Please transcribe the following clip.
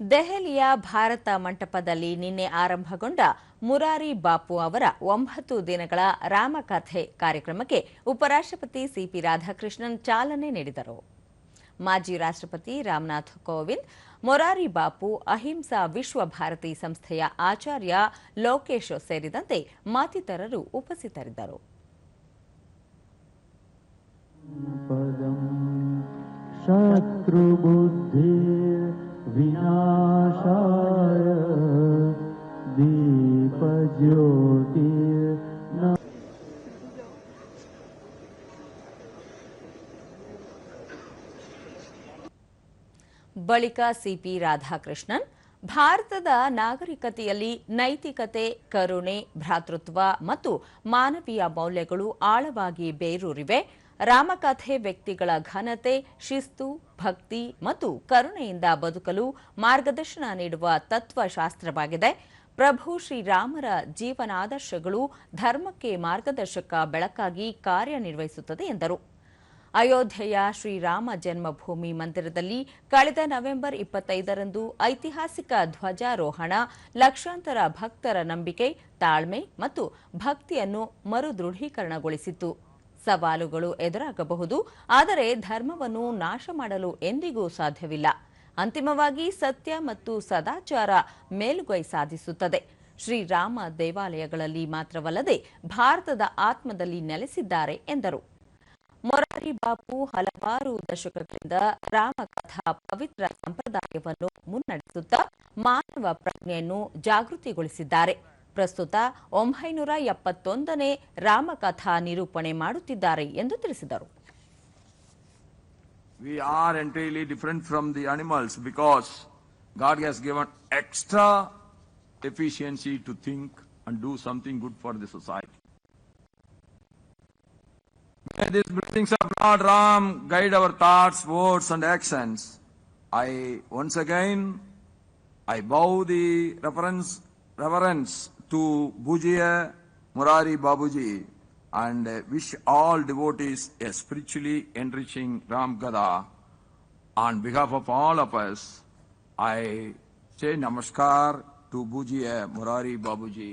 ದೆಹಲಿಯ ಭಾರತ ಮಂಟಪದಲ್ಲಿ ನಿನ್ನೆ ಆರಂಭಗೊಂಡ ಮುರಾರಿ ಬಾಪು ಅವರ 9 ದಿನಗಳ ರಾಮಕಥೆ ಕಾರ್ಯಕ್ರಮಕ್ಕೆ ಉಪರಾಷ್ಟ್ರಪತಿ ಸಿಪಿ ರಾಧಾಕೃಷ್ಣನ್ ಚಾಲನೆ ನೀಡಿದರು. ಮಾಜಿ ರಾಷ್ಟ್ರಪತಿ ರಾಮನಾಥ್ ಕೋವಿಂದ್, ಮೊರಾರಿ ಬಾಪು ಅಹಿಂಸಾ ವಿಶ್ವ ಭಾರತಿ ಸಂಸ್ಥೆಯ ಆಚಾರ್ಯ ಲೋಕೇಶ್ ಸೇರಿದಂತೆ ಮತ್ತಿತರರು ಉಪಸ್ಥಿತರಿದ್ದರು. विनाशाय दीपज्योतिर्न ಬಳಿಕ ಸಿಪಿ ರಾಧಾಕೃಷ್ಣನ್, ಭಾರತದ ನಾಗರಿಕತೆಯಲ್ಲಿ ನೈತಿಕತೆ, ಕರುಣೆ, ಭ್ರಾತೃತ್ವ ಮತ್ತು ಮಾನವೀಯ ಮೌಲ್ಯಗಳು ಆಳವಾಗಿ ಬೇರೂರಿವೆ. ರಾಮಕಥೆ ವ್ಯಕ್ತಿಗಳ ಘನತೆ, ಶಿಸ್ತು, ಭಕ್ತಿ ಮತ್ತು ಕರುಣೆಯಿಂದ ಬದುಕಲು ಮಾರ್ಗದರ್ಶನ ನೀಡುವ ತತ್ವಶಾಸ್ತ್ರವಾಗಿದೆ. ಪ್ರಭು ಶ್ರೀರಾಮರ ಜೀವನಾದರ್ಶಗಳು ಧರ್ಮಕ್ಕೆ ಮಾರ್ಗದರ್ಶಕ ಬೆಳಕಾಗಿ ಕಾರ್ಯನಿರ್ವಹಿಸುತ್ತದೆ ಎಂದರು. ಅಯೋಧ್ಯೆಯ ಶ್ರೀರಾಮ ಜನ್ಮಭೂಮಿ ಮಂದಿರದಲ್ಲಿ ಕಳೆದ ನವೆಂಬರ್ 25ರಂದು ಐತಿಹಾಸಿಕ ಧ್ವಜಾರೋಹಣ ಲಕ್ಷಾಂತರ ಭಕ್ತರ ನಂಬಿಕೆ, ತಾಳ್ಮೆ ಮತ್ತು ಭಕ್ತಿಯನ್ನು ಮರುದೃಢೀಕರಣಗೊಳಿಸಿತು. ಸವಾಲುಗಳು ಎದುರಾಗಬಹುದು, ಆದರೆ ಧರ್ಮವನ್ನು ನಾಶ ಮಾಡಲು ಎಂದಿಗೂ ಸಾಧ್ಯವಿಲ್ಲ. ಅಂತಿಮವಾಗಿ ಸತ್ಯ ಮತ್ತು ಸದಾಚಾರ ಮೇಲುಗೈ ಸಾಧಿಸುತ್ತದೆ. ಶ್ರೀರಾಮ ದೇವಾಲಯಗಳಲ್ಲಿ ಮಾತ್ರವಲ್ಲದೆ ಭಾರತದ ಆತ್ಮದಲ್ಲಿ ನೆಲೆಸಿದ್ದಾರೆ ಎಂದರು. ಮೊರಾರಿ ಬಾಪು ಹಲವಾರು ದಶಕಗಳಿಂದ ರಾಮಕಥಾ ಪವಿತ್ರ ಸಂಪ್ರದಾಯವನ್ನು ಮುನ್ನಡೆಸುತ್ತಾ ಮಾನವ ಪ್ರಜ್ಞೆಯನ್ನು ಜಾಗೃತಿಗೊಳಿಸಿದ್ದಾರೆ. ಪ್ರಸ್ತುತ 971ನೇ ರಾಮಕಥಾ ನಿರೂಪಣೆ ಮಾಡುತ್ತಿದ್ದಾರೆ ಎಂದು ತಿಳಿಸಿದರು. We are entirely different from the animals because God has given extra efficiency to think and do something good for the society. May these blessings of Lord Ram guide our thoughts, words and actions. Once again I bow the reverence to Bhujiya Murari Babuji and wish all devotees a spiritually enriching Ram Gada. On behalf of all of us, I say Namaskar to Bhujiya Murari Babuji.